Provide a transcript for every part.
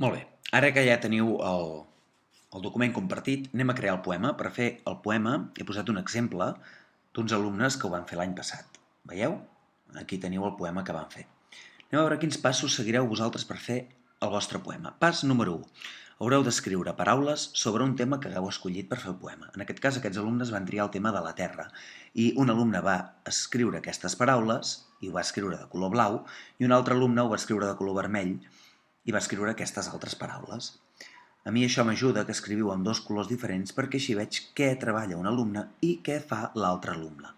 Molt bé, ara que ja teniu el document compartit, anem a crear el poema. Per fer el poema he posat un exemple d'uns alumnes que ho van fer l'any passat. Veieu? Aquí teniu el poema que van fer. Anem a veure quins passos seguireu vosaltres per fer el vostre poema. Pas número 1. Haureu d'escriure paraules sobre un tema que hagueu escollit per fer el poema. En aquest cas, aquests alumnes van triar el tema de la Terra i un alumne va escriure aquestes paraules i ho va escriure de color blau i un altre alumne ho va escriure de color vermell i va escriure aquestes altres paraules. A mi això m'ajuda que escriviu amb dos colors diferents perquè així veig què treballa un alumne i què fa l'altre alumne.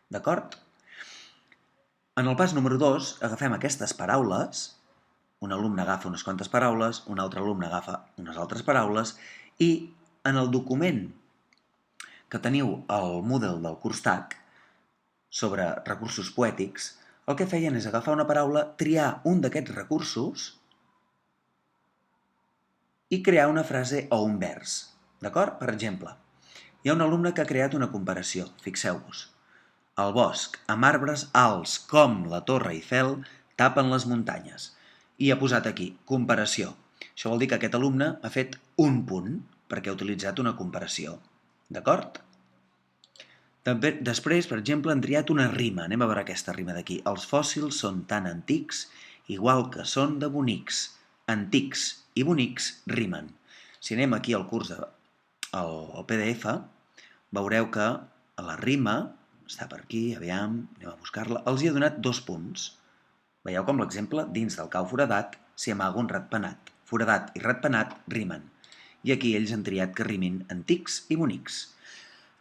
D'acord? En el pas número 2 agafem aquestes paraules, un alumne agafa unes quantes paraules, un altre alumne agafa unes altres paraules i en el document que teniu al Moodle del curs TAC sobre recursos poètics, el que feien és agafar una paraula, triar un d'aquests recursos i crear una frase o un vers. D'acord? Per exemple, hi ha un alumne que ha creat una comparació. Fixeu-vos. El bosc, amb arbres alts com la Torre Eiffel, tapen les muntanyes. I ha posat aquí, comparació. Això vol dir que aquest alumne ha fet un punt, perquè ha utilitzat una comparació. D'acord? També, després, per exemple, han triat una rima. Anem a veure aquesta rima d'aquí. Els fòssils són tan antics, igual que són de bonics. Antics i bonics rimen. Si anem aquí al curs, al PDF, veureu que a la rima, està per aquí, aviam, anem a buscar-la, els hi ha donat 2 punts. Veieu com l'exemple, dins del cau foradat s'hi amaga un ratpenat. Foradat i ratpenat rimen. I aquí ells han triat que rimin antics i bonics.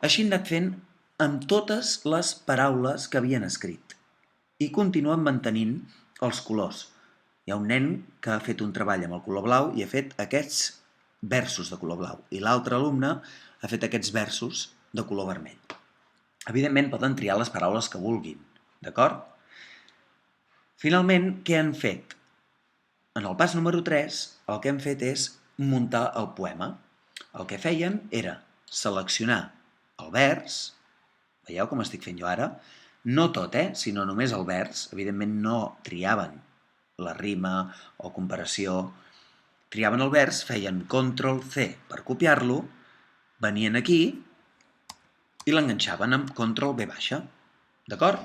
Així han anat fent amb totes les paraules que havien escrit. I continuen mantenint els colors. Hi ha un nen que ha fet un treball amb el color blau i ha fet aquests versos de color blau. I l'altre alumne ha fet aquests versos de color vermell. Evidentment poden triar les paraules que vulguin, d'acord? Finalment, què han fet? En el pas número 3, el que hem fet és muntar el poema. El que feien era seleccionar el vers, veieu com estic fent jo ara? No tot, sinó només el vers. Evidentment no triaven la rima o comparació. Triaven el vers, feien Ctrl+C per copiar-lo, venien aquí i l'enganxaven amb Ctrl+V. D'acord?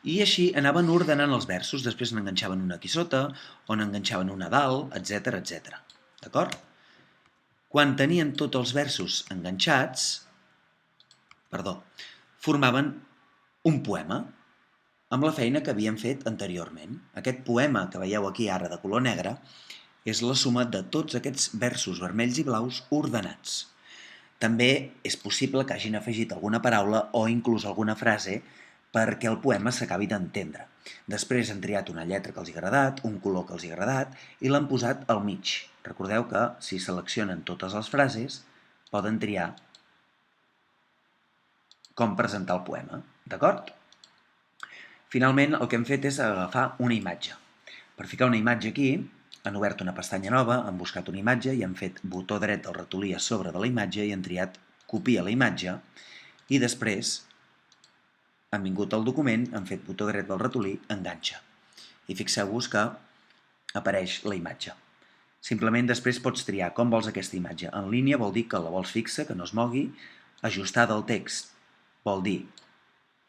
I així anaven ordenant els versos, després n'enganxaven una aquí sota, o n'enganxaven una a dalt, etc etc. D'acord? Quan tenien tots els versos enganxats, formaven un poema amb la feina que havien fet anteriorment. Aquest poema que veieu aquí ara de color negre és la suma de tots aquests versos vermells i blaus ordenats. També és possible que hagin afegit alguna paraula o inclús alguna frase perquè el poema s'acabi d'entendre. Després han triat una lletra que els ha agradat, un color que els ha agradat i l'han posat al mig. Recordeu que si seleccionen totes les frases poden triar com presentar el poema, d'acord? Finalment, el que hem fet és agafar una imatge. Per ficar una imatge aquí, han obert una pestanya nova, han buscat una imatge i han fet botó dret del ratolí a sobre de la imatge i han triat copia la imatge i després han vingut al document, han fet botó dret del ratolí, enganxa. I fixeu-vos que apareix la imatge. Simplement després pots triar com vols aquesta imatge. En línia vol dir que la vols fixa, que no es mogui. Ajustada al text vol dir,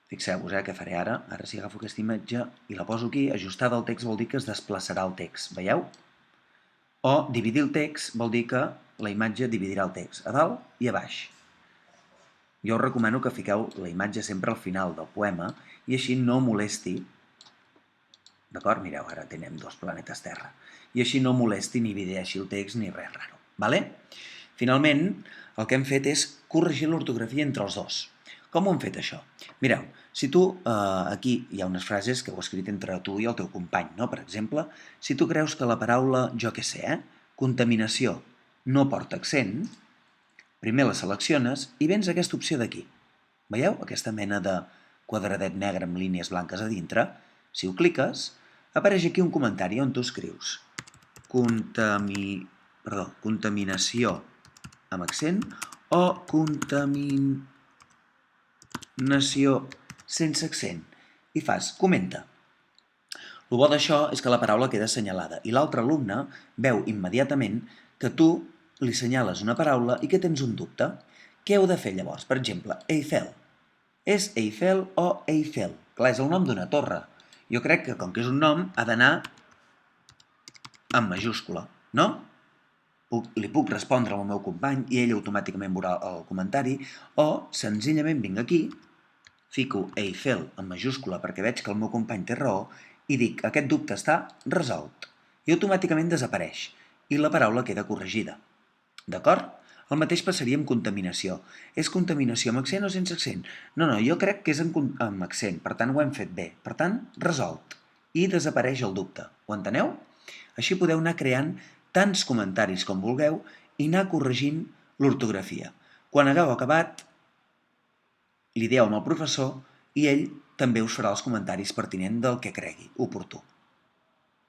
fixeu-vos què faré ara, si agafo aquesta imatge i la poso aquí, ajustada al text vol dir que es desplaçarà el text, veieu? O dividir el text vol dir que la imatge dividirà el text a dalt i a baix. Jo us recomano que fiqueu la imatge sempre al final del poema i així no molesti, d'acord? Mireu, ara tenim 2 planetes Terra. I així no molesti ni divideixi el text ni res raro, vale? Finalment, el que hem fet és corregir l'ortografia entre els dos. Com ho hem fet, això? Mireu, si tu, aquí hi ha unes frases que heu escrit entre tu i el teu company, no? Per exemple, si tu creus que la paraula, jo què sé, contaminació, no porta accent, primer la selecciones i vens a aquesta opció d'aquí. Veieu? Aquesta mena de quadradet negre amb línies blanques a dintre. Si ho cliques, apareix aquí un comentari on tu escrius contaminació amb accent o contaminació sense accent i fas comenta. El bo d'això és que la paraula queda assenyalada i l'altre alumne veu immediatament que tu li assenyales una paraula i que tens un dubte. Què heu de fer llavors? Per exemple, Eiffel. És Eiffel o Eiffel? Clar, és el nom d'una torre. Jo crec que, com que és un nom, ha d'anar en majúscula, no? Li puc respondre al meu company i ell automàticament veurà el comentari, o senzillament vinc aquí, fico Eiffel en majúscula perquè veig que el meu company té raó i dic aquest dubte està resolt i automàticament desapareix i la paraula queda corregida. D'acord? El mateix passaria amb contaminació. És contaminació amb accent o sense accent? No, jo crec que és amb accent, per tant ho hem fet bé. Per tant, resolt. I desapareix el dubte. Ho enteneu? Així podeu anar creant tants comentaris com vulgueu i anar corregint l'ortografia. Quan hagueu acabat, li dieu al professor i ell també us farà els comentaris pertinents del que cregui oportú.